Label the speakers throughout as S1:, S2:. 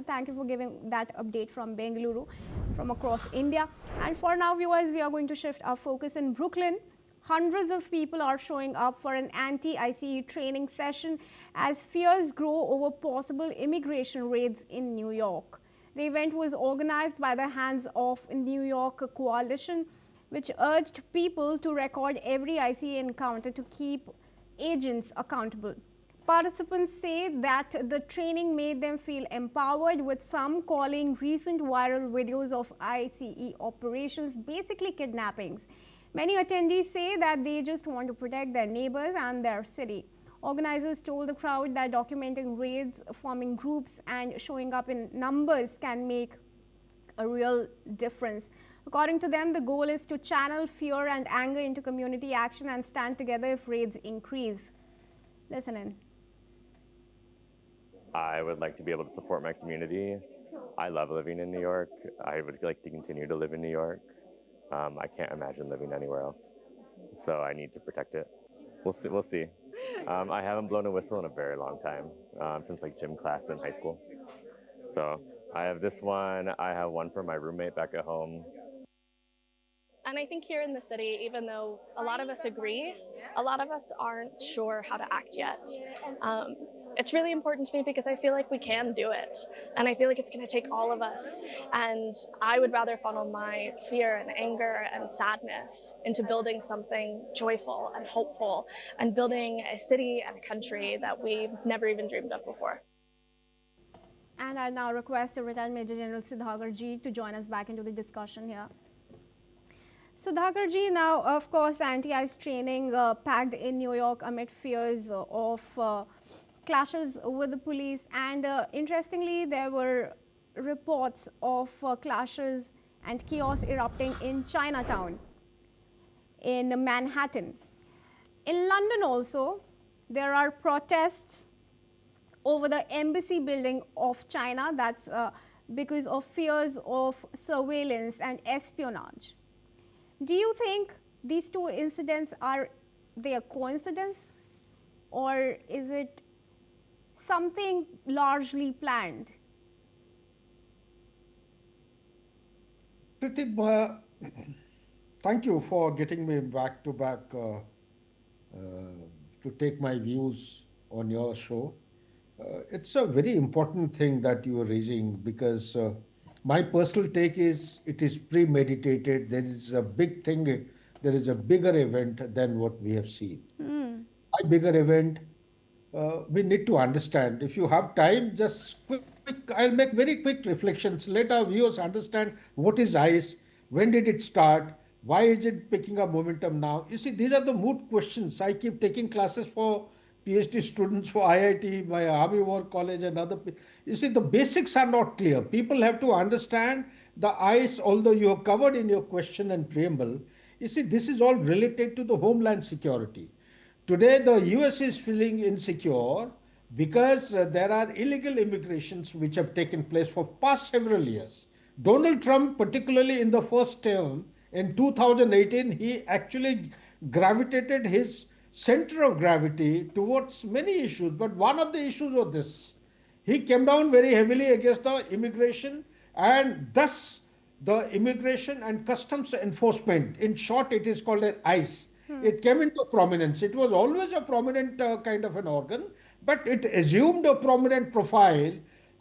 S1: Thank you for giving that update from Bengaluru, from across India. And for now, viewers, we are going to shift our focus in Brooklyn. Hundreds of people are showing up for an anti-ICE training session as fears grow over possible immigration raids in New York. The event was organized by the Hands Off New York Coalition, which urged people to record every ICE encounter to keep agents accountable. Participants say that the training made them feel empowered, with some calling recent viral videos of ICE operations basically kidnappings. Many attendees say that they just want to protect their neighbors and their city. Organizers told the crowd that documenting raids, forming groups, and showing up in numbers can make a real difference. According to them, the goal is to channel fear and anger into community action and stand together if raids increase. Listen in.
S2: I would like to be able to support my community. I love living in New York. I would like to continue to live in New York. I can't imagine living anywhere else. So I need to protect it. We'll see. We'll see. I haven't blown a whistle in a very long time, since like gym class in high school. So I have this one. I have one for my roommate back at home.
S3: And I think here in the city, even though a lot of us agree, a lot of us aren't sure how to act yet. It's really important to me because I feel like we can do it. And I feel like it's going to take all of us. And I would rather funnel my fear and anger and sadness into building something joyful and hopeful and building a city and a country that we've never even dreamed of before.
S1: And I now request retired Major General Sudhakar Ji to join us back into the discussion here. Sudhakar Ji, now of course anti-ICE training packed in New York amid fears of clashes with the police, and interestingly there were reports of clashes and chaos erupting in Chinatown, in Manhattan. In London also there are protests over the embassy building of China. That's because of fears of surveillance and espionage. Do you think these two incidents are a coincidence, or is it something largely planned?
S4: Pratib, thank you for getting me back to take my views on your show. It's a very important thing that you are raising, because my personal take is it is premeditated. There is a big thing, there is a bigger event than what we have seen. A bigger event, we need to understand. If you have time, just quick, I'll make very quick reflections. Let our viewers understand what is ICE, when did it start, why is it picking up momentum now. You see, these are the moot questions. I keep taking classes for PhD students, for IIT, my Army War College and other. You see, the basics are not clear. People have to understand the ICE, although you have covered in your question and preamble. You see, this is all related to the homeland security. Today, the US is feeling insecure because there are illegal immigrations which have taken place for past several years. Donald Trump, particularly in the first term, in 2018, he actually gravitated his center of gravity towards many issues, but one of the issues was this. He came down very heavily against the immigration, and thus the Immigration and Customs Enforcement, in short it is called an ICE. It came into prominence. It was always a prominent kind of an organ, but it assumed a prominent profile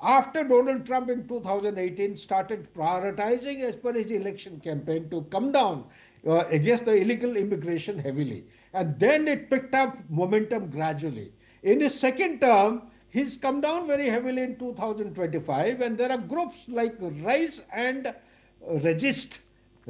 S4: after Donald Trump in 2018 started prioritizing, as per his election campaign, to come down against the illegal immigration heavily. And then it picked up momentum gradually. In his second term, he's come down very heavily in 2025, and there are groups like Rise and Resist.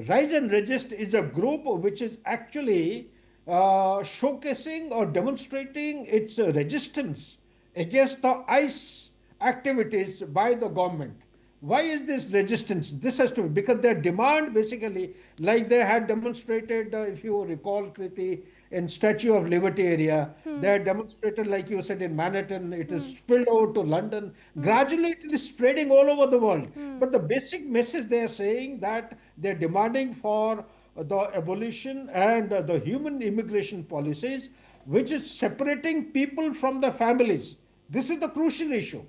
S4: Rise and Resist is a group which is actually showcasing or demonstrating its resistance against the ICE activities by the government. Why is this resistance? This has to be because their demand basically, like they had demonstrated, if you recall, Kriti, in Statue of Liberty area, they had demonstrated, like you said, in Manhattan, it is spilled over to London. Gradually, it is spreading all over the world. But the basic message they are saying that they're demanding for the abolition and the human immigration policies, which is separating people from the families. This is the crucial issue.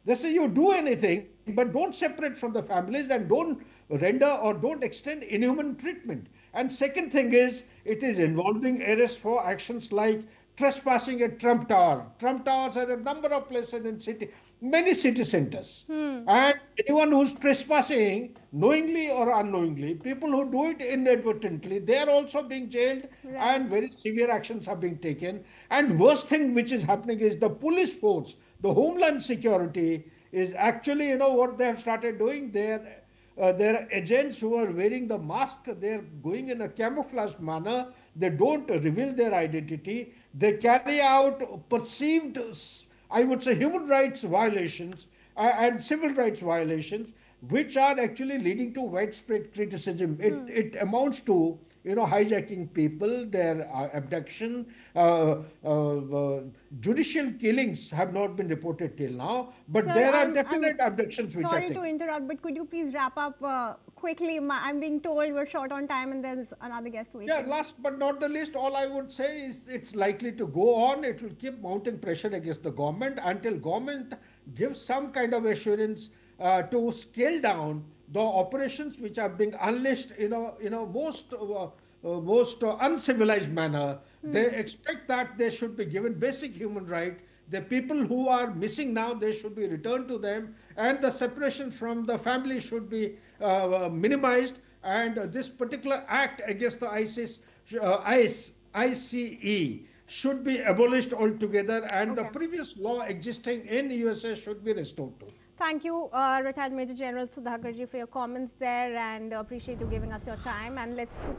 S4: They say you do anything, but don't separate from the families and don't render or don't extend inhuman treatment. And second thing is, it is involving arrests for actions like trespassing at Trump Tower. Trump Towers are a number of places in many city centers. And anyone who's trespassing, knowingly or unknowingly, people who do it inadvertently, they are also being jailed and very severe actions are being taken. And worst thing which is happening is the police force, the Homeland Security is actually, what they have started doing. Their agents who are wearing the mask, they're going in a camouflaged manner. They don't reveal their identity. They carry out perceived, I would say, human rights violations and civil rights violations, which are actually leading to widespread criticism. It amounts to, hijacking people, their abduction, judicial killings have not been reported till now, but
S1: Sir,
S4: there are
S1: I'm
S4: definite abductions which are
S1: sorry to
S4: taken.
S1: interrupt, but could you please wrap up quickly? I'm being told we're short on time and there's another guest waiting.
S4: Yeah, last but not the least, all I would say is it's likely to go on. It will keep mounting pressure against the government until government gives some kind of assurance to scale down the operations which are being unleashed most uncivilized manner. They expect that they should be given basic human right. The people who are missing now, they should be returned to them, and the separation from the family should be minimized. And this particular act against the ICE should be abolished altogether, and the
S1: Okay.
S4: previous law existing in USA should be restored to.
S1: Thank you, Retired Major General Sudhakarji, for your comments there, and appreciate you giving us your time. And let's quickly